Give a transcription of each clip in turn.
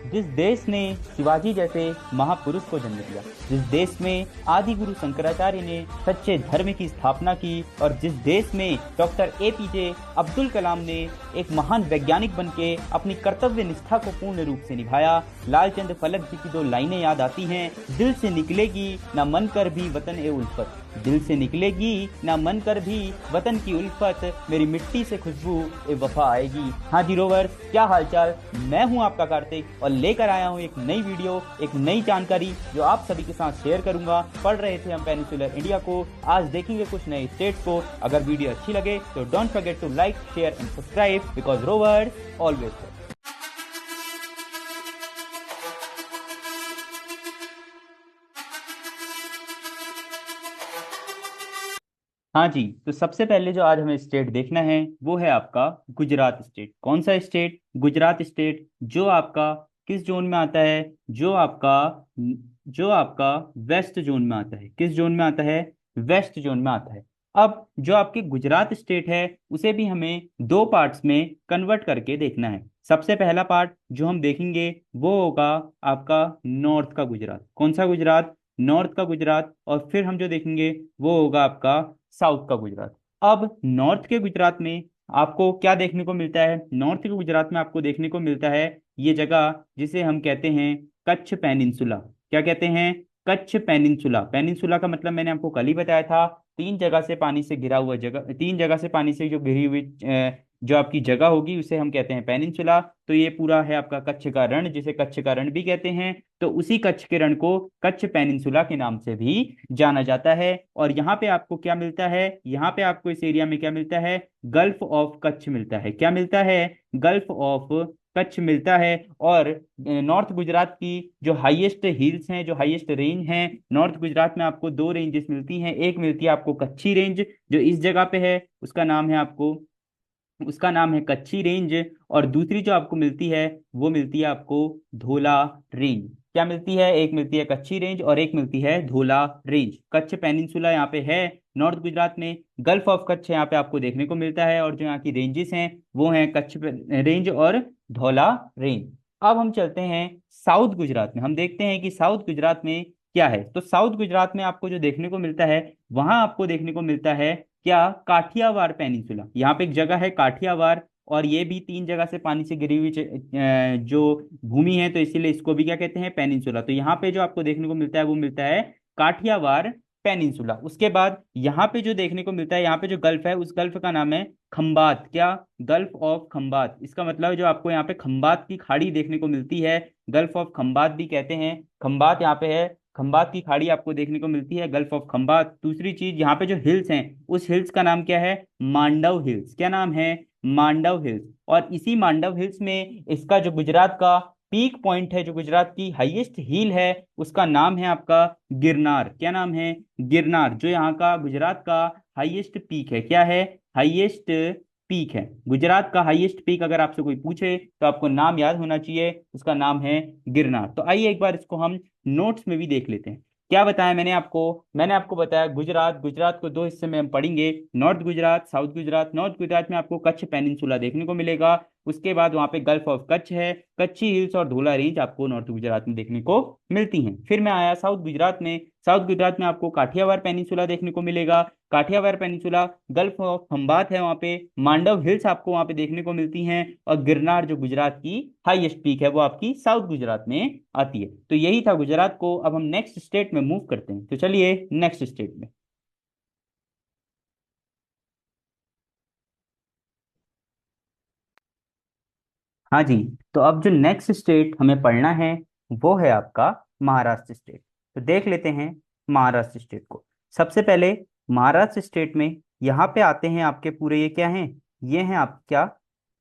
जिस देश ने शिवाजी जैसे महापुरुष को जन्म दिया, जिस देश में आदि गुरु शंकराचार्य ने सच्चे धर्म की स्थापना की और जिस देश में डॉक्टर एपीजे अब्दुल कलाम ने एक महान वैज्ञानिक बन के अपनी कर्तव्य निष्ठा को पूर्ण रूप से निभाया, लालचंद फलक जी की दो लाइनें याद आती हैं, दिल से निकलेगी ना मन कर भी वतन ए उल्फत, दिल से निकलेगी ना मन कर भी वतन की उल्फत, मेरी मिट्टी से खुशबू ए वफा आएगी। हाँ जी रोवर्स, क्या हालचाल। मैं हूं आपका कार्तिक और लेकर आया हूं एक नई वीडियो, एक नई जानकारी जो आप सभी के साथ शेयर करूंगा। पढ़ रहे थे हम पेनिनसुलर इंडिया को, आज देखेंगे कुछ नए स्टेट्स को। अगर वीडियो अच्छी लगे तो don't forget to like, share and subscribe because rovers always. हाँ जी, तो सबसे पहले जो आज हमें स्टेट देखना है वो है आपका गुजरात स्टेट। कौन सा स्टेट? गुजरात स्टेट, जो आपका किस जोन में आता है? जो आपका वेस्ट जोन में आता है। किस जोन में आता है? वेस्ट जोन में आता है। अब जो आपके गुजरात स्टेट है उसे भी हमें दो पार्ट्स में कन्वर्ट करके देखना है। सबसे पहला पार्ट जो हम देखेंगे वो होगा आपका नॉर्थ का गुजरात। कौन सा गुजरात? नॉर्थ का गुजरात। और फिर हम जो देखेंगे वो होगा आपका साउथ का गुजरात। अब नॉर्थ के गुजरात में आपको क्या देखने को मिलता है? नॉर्थ के गुजरात में आपको देखने को मिलता है ये जगह जिसे हम कहते हैं कच्छ पेनिनसुला। क्या कहते हैं? कच्छ पेनिनसुला। पेनिनसुला का मतलब मैंने आपको कल ही बताया था, तीन जगह से पानी से घिरा हुआ जगह, तीन जगह से पानी से जो घिरी हुई जो आपकी जगह होगी उसे हम कहते हैं पेनिनसुला। तो ये पूरा है आपका कच्छ का रण, जिसे कच्छ का रण भी कहते हैं। तो उसी कच्छ के रण को कच्छ पेनिनसुला के नाम से भी जाना जाता है। और यहाँ पे आपको क्या मिलता है? यहाँ पे आपको इस एरिया में क्या मिलता है? गल्फ ऑफ कच्छ मिलता है। क्या मिलता है? गल्फ ऑफ कच्छ मिलता है। और नॉर्थ गुजरात की जो हाईएस्ट हिल्स हैं, जो हाईएस्ट रेंज हैं, नॉर्थ गुजरात में आपको दो रेंजेस मिलती हैं। एक मिलती है आपको कच्छी रेंज जो इस जगह पे है, उसका नाम है कच्ची रेंज। और दूसरी जो आपको मिलती है वो मिलती है आपको धोला रेंज। क्या मिलती है? एक मिलती है कच्ची रेंज और एक मिलती है धोला रेंज। कच्छ पेनिनसुला यहाँ पे है नॉर्थ गुजरात में, गल्फ ऑफ कच्छ यहाँ पे आपको देखने को मिलता है, और जो यहाँ की रेंजेस हैं वो हैं रेंज और धौला रेंज। अब हम चलते हैं साउथ गुजरात में, हम देखते हैं कि साउथ गुजरात में क्या है। तो साउथ गुजरात में आपको जो देखने को मिलता है वहां आपको देखने को मिलता है क्या? काठियावाड़ पेनिनसुला। यहाँ पे एक जगह है काठियावाड़, और ये भी तीन जगह से पानी से घिरी हुई जो भूमि है, तो इसीलिए इसको भी क्या कहते हैं? पेनिनसुला। तो यहाँ पे जो आपको देखने को मिलता है वो मिलता है काठियावाड़ पेनिनसुला। उसके बाद यहाँ पे जो देखने को मिलता है, यहाँ पे जो गल्फ है उस गल्फ का नाम है खंबात। क्या? Gulf of Khambhat. इसका मतलब है जो आपको यहाँ पे खंबात की खाड़ी देखने को मिलती है, गल्फ ऑफ खंबात भी कहते हैं। खंबात यहाँ पे है, खंबात की खाड़ी आपको देखने को मिलती है, गल्फ ऑफ खंबात। दूसरी चीज, यहाँ पे जो हिल्स हैं उस हिल्स का नाम क्या है? मांडव हिल्स। क्या नाम है? मांडव हिल्स। और इसी मांडव हिल्स में इसका जो गुजरात का पीक पॉइंट है, जो गुजरात की हाईएस्ट हिल है, उसका नाम है आपका गिरनार। क्या नाम है? गिरनार, जो यहाँ का गुजरात का हाईएस्ट पीक है। क्या है? हाईएस्ट पीक है। गुजरात का हाईएस्ट पीक अगर आपसे कोई पूछे तो आपको नाम याद होना चाहिए, उसका नाम है गिरनार। तो आइए एक बार इसको हम नोट्स में भी देख लेते हैं। क्या बताया मैंने आपको बताया गुजरात, गुजरात को दो हिस्से में हम पढ़ेंगे, north Gujarat, south Gujarat. North Gujarat में आपको कच्छ पेनिनसुला देखने को मिलेगा, उसके बाद वहां पे गल्फ ऑफ कच्छ है, कच्ची हिल्स और धोला रेंज आपको नॉर्थ गुजरात में देखने को मिलती हैं। फिर मैं आया साउथ गुजरात में। साउथ गुजरात में आपको काठियावाड़ पेनिनसुला देखने को मिलेगा। Kathiawar peninsula, gulf of Khambhat है वहां पे, मांडव हिल्स आपको वहां पे देखने को मिलती हैं, और गिरनार जो गुजरात की हाईएस्ट पीक है वो आपकी साउथ गुजरात में आती है। तो यही था गुजरात को। अब हम नेक्स्ट स्टेट में मूव करते हैं, तो चलिए नेक्स्ट स्टेट में। हाँ जी, तो अब जो नेक्स्ट स्टेट हमें पढ़ना है वो है आपका महाराष्ट्र स्टेट। तो देख लेते हैं महाराष्ट्र स्टेट को। सबसे पहले महाराष्ट्र स्टेट में यहाँ पे आते हैं आपके पूरे, ये क्या हैं? ये हैं आप क्या?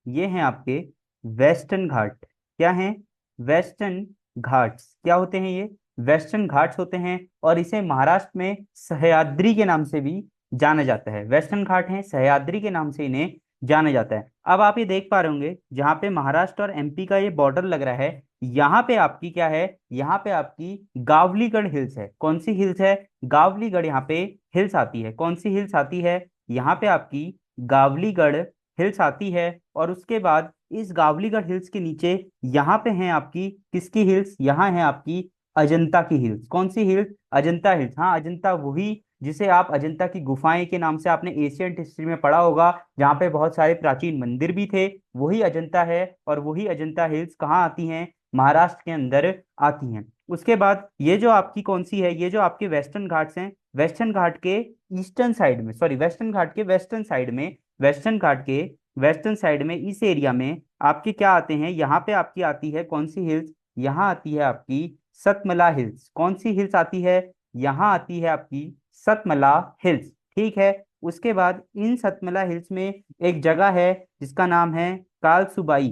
ये हैं आपके वेस्टर्न घाट। क्या हैं? वेस्टर्न घाट्स। क्या होते हैं ये? वेस्टर्न घाट्स होते हैं। और इसे महाराष्ट्र में सह्याद्री के नाम से भी जाना जाता है। वेस्टर्न घाट हैं, सह्याद्री के नाम से इन्हें जाना जाता है। अब आप ये देख पा रहे होंगे जहाँ पे महाराष्ट्र और एमपी का ये बॉर्डर लग रहा है, यहाँ पे आपकी क्या है? यहाँ पे आपकी गावलीगढ़ हिल्स है। कौन सी हिल्स है? गावलीगढ़ यहाँ पे हिल्स आती है। कौन सी हिल्स आती है? यहाँ पे आपकी गावलीगढ़ हिल्स आती है। और उसके बाद इस गावलीगढ़ हिल्स के नीचे यहाँ पे हैं आपकी किसकी हिल्स, यहाँ है आपकी अजंता की हिल्स। कौन सी हिल्स? अजंता हिल्स। हाँ, अजंता वही जिसे आप अजंता की गुफाएं के नाम से आपने एशियंट हिस्ट्री में पढ़ा होगा, जहाँ पे बहुत सारे प्राचीन मंदिर भी थे, वही अजंता है। और वही अजंता हिल्स कहाँ आती हैं? महाराष्ट्र के अंदर आती हैं। उसके बाद ये जो आपकी कौन सी है, ये जो आपके वेस्टर्न घाट्स हैं, वेस्टर्न घाट के ईस्टर्न साइड में, सॉरी वेस्टर्न घाट के वेस्टर्न साइड में, वेस्टर्न घाट के वेस्टर्न साइड में इस एरिया में आपके क्या आते हैं, यहाँ पे आपकी आती है कौन सी हिल्स? यहाँ आती है आपकी सतमला हिल्स। कौन सी हिल्स आती है? यहाँ आती है आपकी सतमला हिल्स। ठीक है। उसके बाद इन सतमला हिल्स में एक जगह है जिसका नाम है कालसुबाई।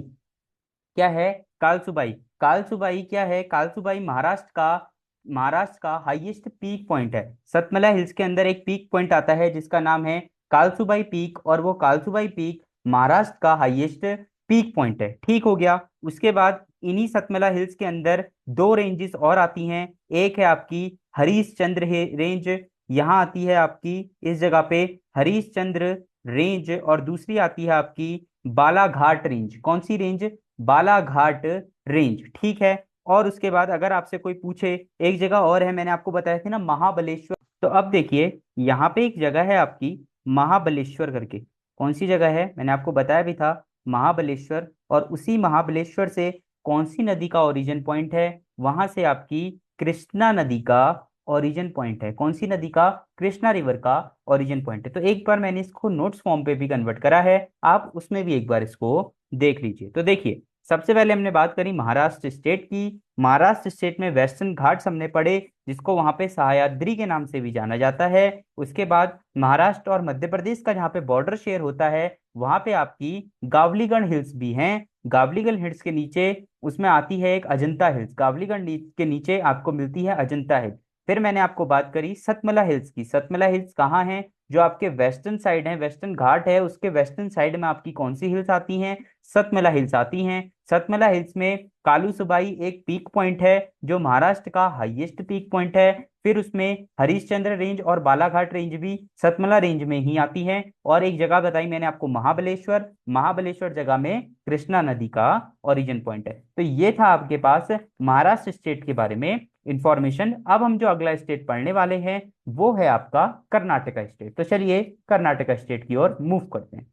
क्या है? कालसुबाई। कालसुबाई क्या है? कालसुबाई महाराष्ट्र का हाईएस्ट पीक पॉइंट है। सतमला हिल्स के अंदर एक पीक पॉइंट आता है जिसका नाम है कालसुबाई पीक, और वो कालसुबाई पीक महाराष्ट्र का हाईएस्ट पीक पॉइंट है। ठीक हो गया। उसके बाद इन्हीं सतमला हिल्स के अंदर दो रेंजेस और आती हैं। एक है आपकी हरीशचंद्र रेंज, यहाँ आती है आपकी इस जगह पे हरीशचंद्र रेंज, और दूसरी आती है आपकी बालाघाट रेंज। कौन सी रेंज? बालाघाट रेंज। ठीक है। और उसके बाद अगर आपसे कोई पूछे, एक जगह और है, मैंने आपको बताया थी ना महाबलेश्वर, तो अब देखिए यहाँ पे एक जगह है आपकी महाबलेश्वर करके। कौन सी जगह है? मैंने आपको बताया भी था, महाबलेश्वर। और उसी महाबलेश्वर से कौन सी नदी का ओरिजिन पॉइंट है? वहां से आपकी कृष्णा नदी का ओरिजिन पॉइंट है। कौन सी नदी का? कृष्णा रिवर का ओरिजिन पॉइंट है। तो एक बार मैंने इसको नोट्स फॉर्म पे भी कन्वर्ट करा है, आप उसमें भी एक बार इसको देख लीजिए। तो देखिए, सबसे पहले हमने बात करी महाराष्ट्र स्टेट की। महाराष्ट्र स्टेट में वेस्टर्न घाट्स हमने पढ़े, जिसको वहां पे सह्याद्री के नाम से भी जाना जाता है। उसके बाद महाराष्ट्र और मध्य प्रदेश का जहाँ पे बॉर्डर शेयर होता है, वहां पे आपकी गावलीगढ़ हिल्स भी हैं। गावलीगढ़ हिल्स के नीचे उसमें आती है एक अजंता हिल्स। के नीचे आपको मिलती है अजंता हिल्स। फिर मैंने आपको बात करी सतमला हिल्स की। सतमला हिल्स कहाँ है? जो आपके वेस्टर्न साइड है, वेस्टर्न घाट है, उसके वेस्टर्न साइड में आपकी कौन सी हिल्स आती हैं? सतमला हिल्स आती हैं। सतमला हिल्स में कालू सुबाई एक पीक पॉइंट है जो महाराष्ट्र का हाईएस्ट पीक पॉइंट है। फिर उसमें हरिश्चंद्र रेंज और बालाघाट रेंज भी सतमला रेंज में ही आती है। और एक जगह बताई मैंने आपको महाबलेश्वर, महाबलेश्वर जगह में कृष्णा नदी का ओरिजिन पॉइंट है। तो ये था आपके पास महाराष्ट्र स्टेट के बारे में इंफॉर्मेशन। अब हम जो अगला स्टेट पढ़ने वाले हैं वो है आपका कर्नाटका स्टेट। तो चलिए कर्नाटका स्टेट की ओर मूव करते हैं।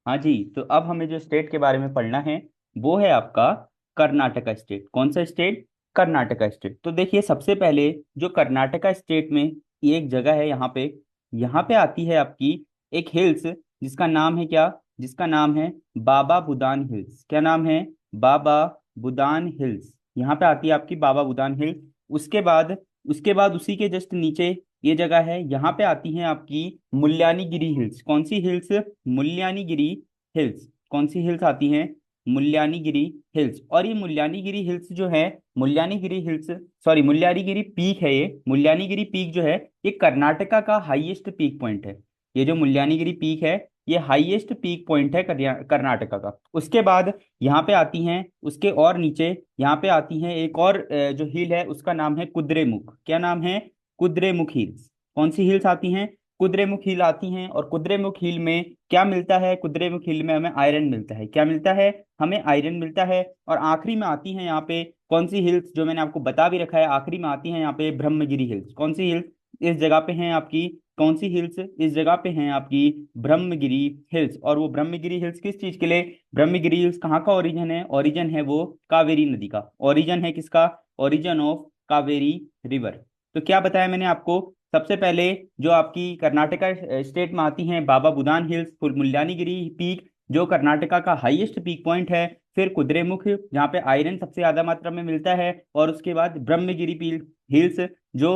हाँ जी, तो अब हमें जो स्टेट के बारे में पढ़ना है वो है आपका कर्नाटका स्टेट। कौन सा स्टेट? कर्नाटका स्टेट। तो देखिए, सबसे पहले जो कर्नाटका स्टेट में ये एक जगह है, यहाँ पे आती है आपकी एक हिल्स जिसका नाम है क्या? जिसका नाम है बाबा बुदान हिल्स। क्या नाम है? बाबा बुदान हिल्स। यहाँ पे आती है आपकी बाबा बुदान हिल्स। उसके बाद उसके बाद उसी के जस्ट नीचे ये जगह है, यहाँ पे आती हैं आपकी मुल्यानीगिरी हिल्स। कौन सी हिल्स? मुल्यानीगिरी हिल्स। कौन सी हिल्स आती हैं? मुल्यानीगिरी हिल्स। और ये मुल्यानीगिरी हिल्स जो है, मुल्यानीगिरी हिल्स, सॉरी मुल्यानीगिरी पीक है, ये मुल्यानीगिरी पीक जो है ये कर्नाटका का हाईएस्ट पीक पॉइंट है। ये जो मुल्यानीगिरी पीक है ये हाईएस्ट पीक पॉइंट है कर्नाटका का। उसके बाद यहाँ पे आती हैं, उसके और नीचे यहाँ पे आती हैं एक और जो हिल है उसका नाम है कुद्रेमुख। क्या नाम है? कुद्रेमुख हिल्स। कौन सी हिल्स आती हैं? कुद्रेमुख हिल आती हैं। और कुद्रेमुख हिल में क्या मिलता है? कुद्रेमुख हिल में हमें आयरन मिलता है। क्या मिलता है? हमें आयरन मिलता है। और आखिरी में आती हैं यहाँ पे कौन सी हिल्स, जो मैंने आपको बता भी रखा है, आखिरी में आती हैं यहाँ पे ब्रह्मगिरी हिल्स। कौन सी हिल्स इस जगह पे हैं आपकी? कौन सी हिल्स इस जगह पे हैं आपकी? ब्रह्मगिरी हिल्स। और वो ब्रह्मगिरी हिल्स किस चीज के लिए? ब्रह्मगिरी हिल्स कहाँ का ओरिजिन है? ओरिजिन है वो कावेरी नदी का। ओरिजिन है किसका? Origin of Kaveri river. तो क्या बताया मैंने आपको? सबसे पहले जो आपकी कर्नाटका स्टेट में आती हैं बाबा बुदान हिल्स, फिर मुल्लानीगिरी पीक जो कर्नाटका का हाईएस्ट पीक पॉइंट है, फिर कुद्रेमुख जहाँ पे आयरन सबसे ज्यादा मात्रा में मिलता है, और उसके बाद ब्रह्मगिरी पीक हिल्स जो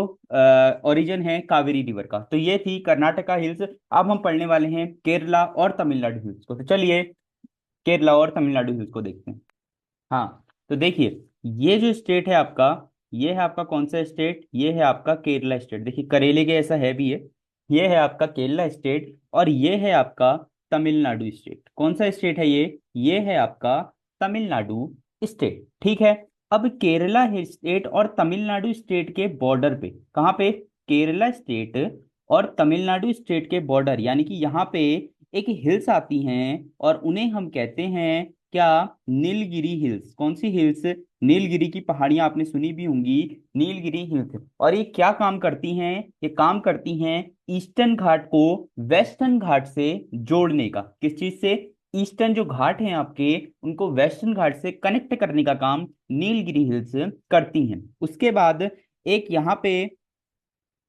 ओरिजिन है कावेरी रिवर का। तो ये थी कर्नाटका हिल्स। अब हम पढ़ने वाले हैं केरला और तमिलनाडु हिल्स को। तो चलिए केरला और तमिलनाडु हिल्स को देखते हैं। हाँ, तो देखिए, ये जो स्टेट है आपका, ये है आपका कौन सा स्टेट? ये है आपका केरला स्टेट। देखिए करेले के ऐसा है भी है। ये है आपका केरला स्टेट, और ये है आपका तमिलनाडु स्टेट। कौन सा स्टेट है ये? ये है आपका तमिलनाडु स्टेट। ठीक है। अब केरला स्टेट और तमिलनाडु स्टेट के बॉर्डर पे, कहाँ पे? केरला स्टेट और तमिलनाडु स्टेट के बॉर्डर, यानी कि यहाँ पे एक हिल्स आती हैं और उन्हें हम कहते हैं क्या, नीलगिरी हिल्स। कौन सी हिल्स? नीलगिरी की पहाड़ियां आपने सुनी भी होंगी, नीलगिरी हिल्स। और ये क्या काम करती हैं? ये काम करती हैं ईस्टर्न घाट को वेस्टर्न घाट से जोड़ने का। किस चीज से? ईस्टर्न जो घाट हैं आपके, उनको वेस्टर्न घाट से कनेक्ट करने का काम नीलगिरी हिल्स करती हैं। उसके बाद एक यहाँ पे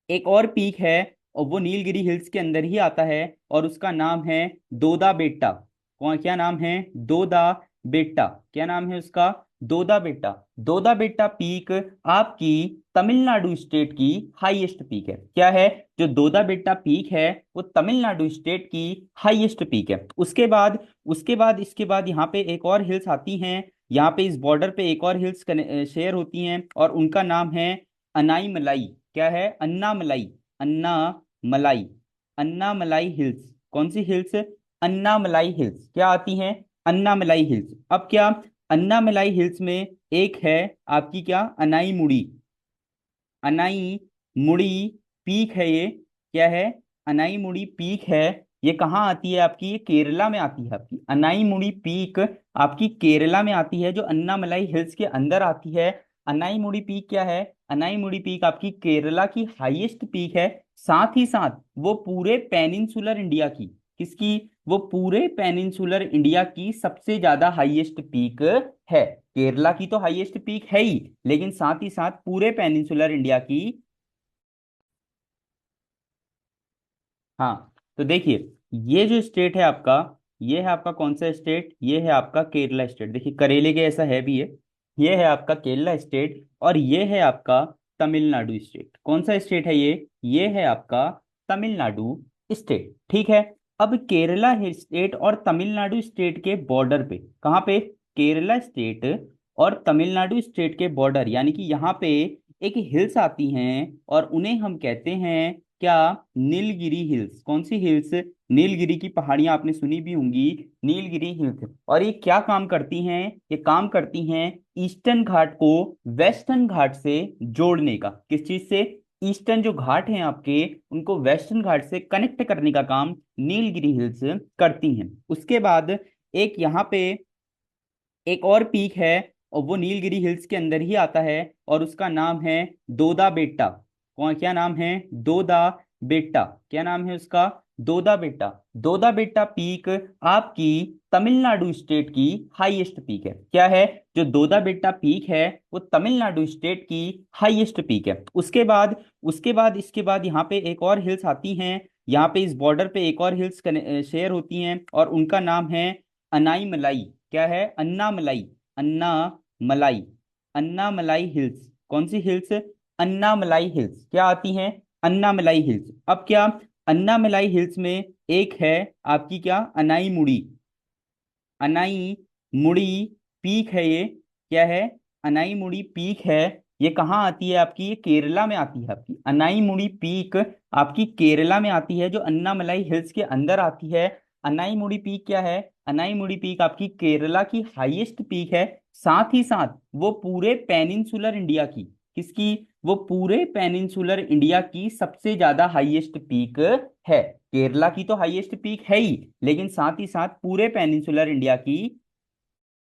एक और पीक है, और वो नीलगिरी हिल्स के अंदर ही आता है, और उसका नाम है दोदा बेट्टा। कौन, क्या नाम है? दोदा बेट्टा। क्या नाम है उसका? दोदा बेट्टा। दोदा बेट्टा पीक आपकी तमिलनाडु स्टेट की हाईएस्ट पीक है। क्या है? जो दोदा बेट्टा पीक है वो तमिलनाडु स्टेट की हाईएस्ट पीक है। उसके बाद इसके बाद यहाँ पे एक और हिल्स आती हैं, यहाँ पे इस बॉर्डर पे एक और हिल्स शेयर होती हैं, और उनका नाम है अनाईमलाई। क्या है? अन्नामलाई। अन्नामलाई। अन्नामलाई हिल्स। कौन सी हिल्स? अन्नामलाई हिल्स। क्या आती हैं? अन्नामलाई हिल्स। अब क्या, अन्नामलाई हिल्स में एक है आपकी क्या, अनाई मुड़ी। अनाई मुड़ी पीक है ये। क्या है? अनाई मुड़ी पीक है। ये कहाँ आती है आपकी? ये केरला में आती है आपकी अनाई मुड़ी पीक। आपकी केरला में आती है, जो अन्नामलाई हिल्स के अंदर आती है। अनाई मुड़ी पीक क्या है? अनाई मुड़ी पीक आपकी केरला की हाईएस्ट पीक है। साथ ही साथ वो पूरे पेनिनसुलर इंडिया की, किसकी? वो पूरे पेनिनसुलर इंडिया की सबसे ज्यादा हाईएस्ट पीक है। केरला की तो हाईएस्ट पीक है ही, लेकिन साथ ही साथ पूरे पेनिनसुलर इंडिया की। हाँ, तो देखिए, ये जो स्टेट है आपका, ये है आपका कौन सा स्टेट? ये है आपका केरला स्टेट। देखिए करेले के ऐसा है भी है। ये है आपका केरला स्टेट, और ये है आपका तमिलनाडु स्टेट। कौन सा स्टेट है ये है आपका तमिलनाडु स्टेट। ठीक है। अब केरला स्टेट और तमिलनाडु स्टेट के बॉर्डर पे, कहाँ पे? केरला स्टेट और तमिलनाडु स्टेट के बॉर्डर, यानी कि यहाँ पे एक हिल्स आती हैं, और उन्हें हम कहते हैं क्या, नीलगिरी हिल्स। कौन सी हिल्स? नीलगिरी की पहाड़ियां आपने सुनी भी होंगी, नीलगिरी हिल्स। और ये क्या काम करती हैं? ये काम करती हैं ईस्टर्न घाट को वेस्टर्न घाट से जोड़ने का। किस चीज से? ईस्टर्न जो घाट हैं आपके, उनको वेस्टर्न घाट से कनेक्ट करने का काम नीलगिरी हिल्स करती हैं। उसके बाद एक यहाँ पे एक और पीक है, और वो नीलगिरी हिल्स के अंदर ही आता है, और उसका नाम है दोदा बेट्टा। कौन, क्या नाम है? दोदा बेट्टा। क्या नाम है उसका? दोदा बेट्टा। दोदा बेट्टा पीक आपकी तमिलनाडु स्टेट की हाईएस्ट पीक है। क्या है? जो दोदा बेट्टा पीक है वो तमिलनाडु स्टेट की हाईएस्ट पीक है। उसके बाद इसके बाद यहाँ पे एक और हिल्स आती हैं, यहाँ पे इस बॉर्डर पे एक और हिल्स शेयर होती हैं, और उनका नाम है अनाईमलाई। क्या है? अन्नामलाई। अन्नामलाई। अन्नामलाई हिल्स। कौन सी हिल्स? अन्नामलाई हिल्स। क्या आती हैं? अन्नामलाई हिल्स। अब क्या, अन्नामलाई हिल्स में एक है आपकी क्या, अनाई मुड़ी। अनाई मुड़ी पीक है ये। क्या है? अनाई मुड़ी पीक है। ये कहाँ आती है आपकी? ये केरला में आती है आपकी अनाई मुड़ी पीक। आपकी केरला में आती है, जो अन्नामलाई हिल्स के अंदर आती है। अनाई मुड़ी पीक क्या है? अनाई मुड़ी पीक आपकी केरला की हाईएस्ट पीक है। साथ ही साथ वो पूरे पेनिनसुलर इंडिया की, किसकी? वो पूरे पेनिनसुलर इंडिया की सबसे ज्यादा हाईएस्ट पीक है। केरला की तो हाईएस्ट पीक है ही, लेकिन साथ ही साथ पूरे पेनिनसुलर इंडिया की